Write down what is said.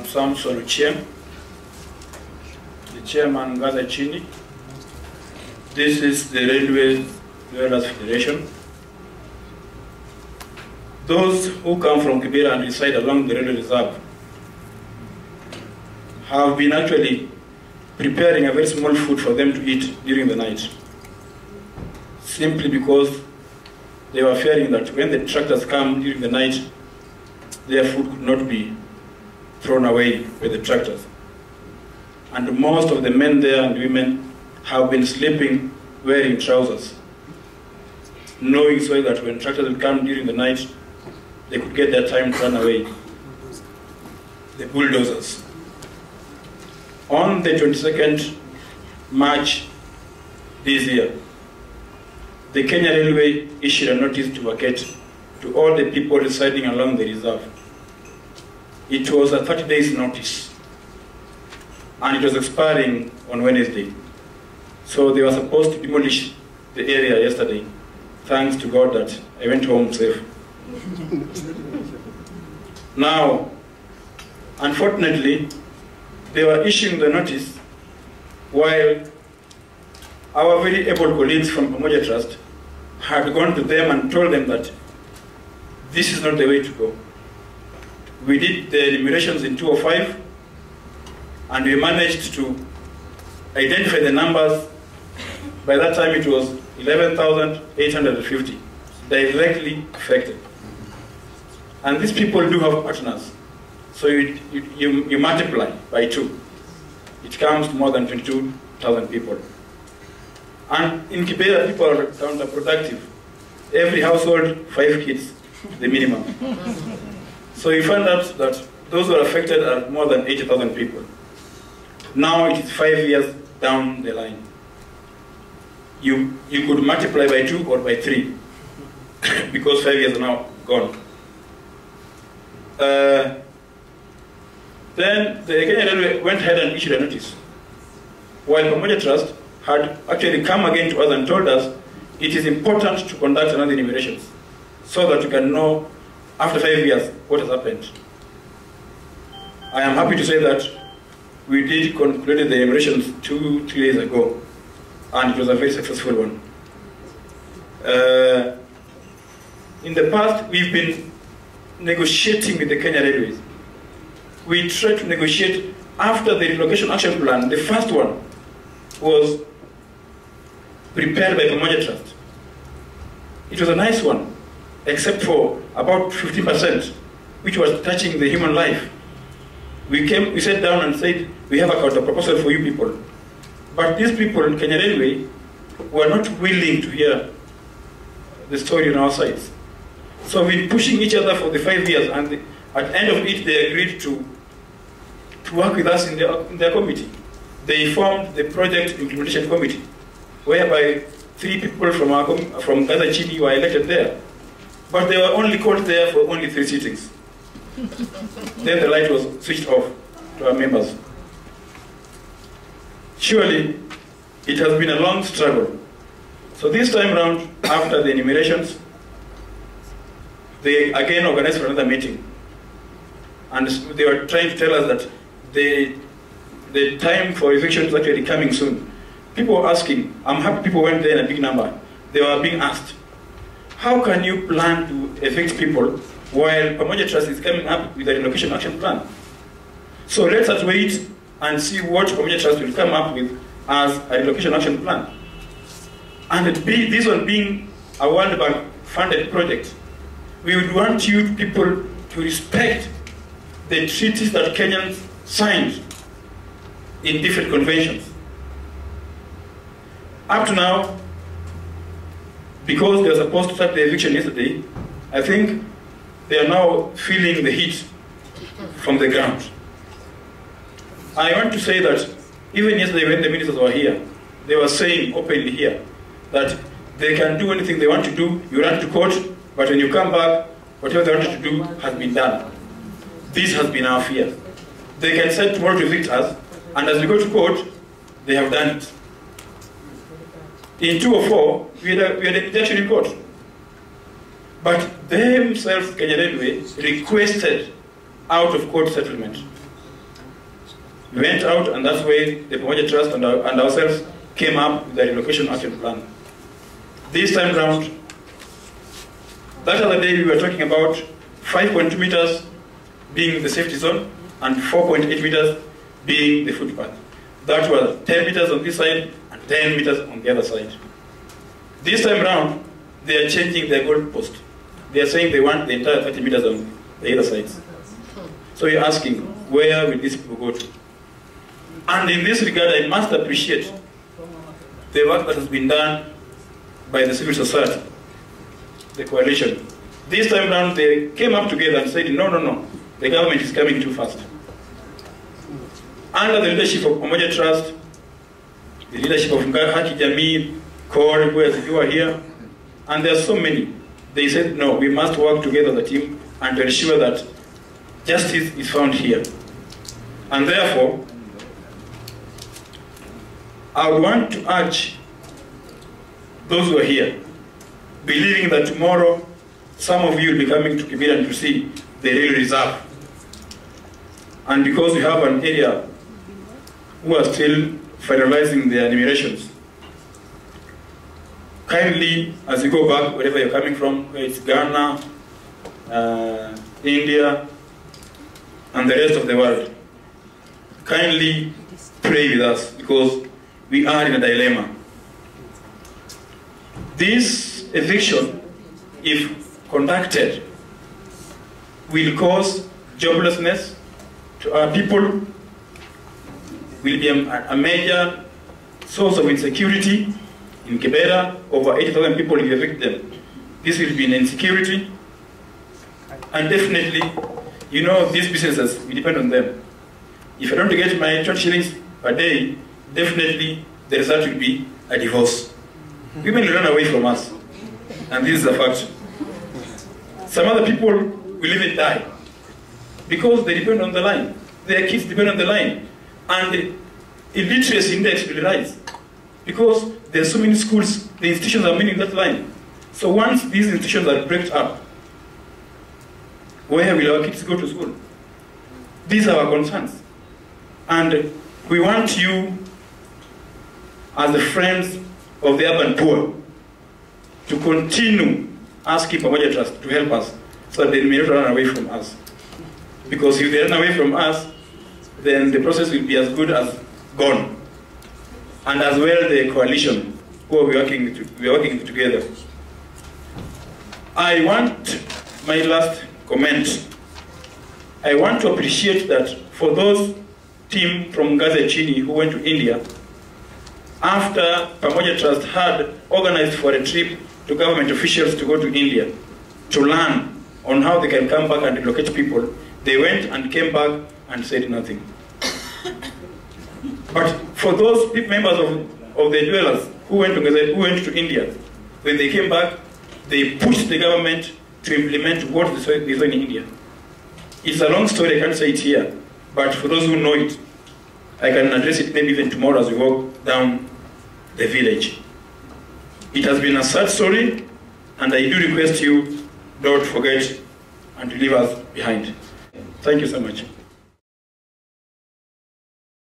Samson, the chairman Gaza Chini. This is the Railways Dwellers Federation. Those who come from Kiberra and reside along the railway reserve have been actually preparing a very small food for them to eat during the night, simply because they were fearing that when the tractors come during the night, their food could not be thrown away by the tractors. And most of the men there and women have been sleeping wearing trousers, knowing so that when tractors will come during the night, they could get their time to run away. The bulldozers. On the 22nd March this year, the Kenyan Railway issued a notice to vacate to all the people residing along the reserve. It was a 30 days notice, and it was expiring on Wednesday. So they were supposed to demolish the area yesterday. Thanks to God that I went home safe. Now, unfortunately, they were issuing the notice while our very able colleagues from Pamoja Trust had gone to them and told them that this is not the way to go. We did the enumerations in 2005, and we managed to identify the numbers. By that time it was 11,850 directly affected. And these people do have partners. So you multiply by 2. It comes to more than 22,000 people. And in Kiberra, people are counterproductive. Every household, 5 kids, the minimum. So you find out that those who are affected are more than 80,000 people. Now it is 5 years down the line. You could multiply by 2 or by 3, because 5 years are now gone. Then the Kenyan Railway went ahead and issued a notice, while Pamoja Trust had actually come again to us and told us it is important to conduct another enumerations so that you can know after 5 years what has happened. I am happy to say that we did conclude the enumerations 2-3 days ago, and it was a very successful one. In the past, we've been negotiating with the Kenyan Railways. We tried to negotiate after the relocation action plan. The first one was prepared by Pamoja Trust. It was a nice one, except for about 50%, which was touching the human life. We sat down and said, we have a counter proposal for you people. But these people in Kenyan Railway were not willing to hear the story on our sides. So we've been pushing each other for the 5 years, and at the end of it, they agreed to work with us in their committee. They formed the project implementation committee, whereby 3 people from Gaza Chini were elected there. But they were only called there for only 3 sittings. Then the light was switched off to our members. Surely, it has been a long struggle. So this time round, after the enumerations, they again organized for another meeting. And they were trying to tell us that the time for eviction is actually coming soon. People were asking, I'm happy people went there in a big number. They were being asked, how can you plan to evict people while Pamoja Trust is coming up with a relocation action plan? So let's wait and see what Pamoja Trust will come up with as a relocation action plan. And this one being a World Bank funded project, we would want you people to respect the treaties that Kenyans signed in different conventions. Up to now, because they were supposed to start the eviction yesterday, I think they are now feeling the heat from the ground. I want to say that even yesterday when the ministers were here, they were saying openly here that they can do anything they want to do, you run to court, but when you come back, whatever they wanted to do has been done. This has been our fear. They can say tomorrow to evict us, and as we go to court, they have done it. In 2004, we had an injunction in court. But themselves, Kenyan Railway, requested out-of-court settlement. We went out, and that's where the Pamoja Trust and ourselves came up with the relocation action plan. This time round, that other day we were talking about 5.2 meters being the safety zone and 4.8 meters being the footpath. That was 10 meters on this side and 10 meters on the other side. This time round, they are changing their goalpost. They are saying they want the entire 30 meters on the other sides. So you're asking, where will these people go to? And in this regard, I must appreciate the work that has been done by the civil society, the coalition. This time round, they came up together and said, no, the government is coming too fast. Under the leadership of Pamoja Trust, the leadership of Haki Jamii, Core, who are here, and there are so many, they said, no, we must work together as a team and to ensure that justice is found here. And therefore, I would want to urge those who are here, believing that tomorrow some of you will be coming to Kiberra and to see the real reserve. And because we have an area who are still finalizing their enumerations, kindly, as you go back, wherever you're coming from, whether it's Ghana, India, and the rest of the world, kindly pray with us, because we are in a dilemma. This eviction, if conducted, will cause joblessness to our people, will be a major source of insecurity. In Kiberra, over 80,000 people will evict them. This will be an insecurity. And definitely, you know, these businesses, we depend on them. If I don't get my 20 shillings per day, definitely the result will be a divorce. Women will run away from us. And this is a fact. Some other people will even die because they depend on the line. Their kids depend on the line. And the illiteracy index will rise because there are so many schools, the institutions are meeting that line. So once these institutions are break up, where will our kids go to school? These are our concerns. And we want you, as the friends of the urban poor, to continue asking Pamoja Trust to help us so that they may not run away from us. Because if they run away from us, then the process will be as good as gone. And as well the coalition who we are working together. I want my last comment. I want to appreciate that for those team from Gaza Chini who went to India, after Pamoja Trust had organized for a trip to government officials to go to India to learn on how they can come back and relocate people, they went and came back and said nothing. But for those members of the dwellers who went to India, when they came back, they pushed the government to implement what they saw in India. It's a long story, I can't say it here, but for those who know it, I can address it maybe even tomorrow as we walk down the village. It has been a sad story, and I do request you, don't forget and to leave us behind. Thank you so much.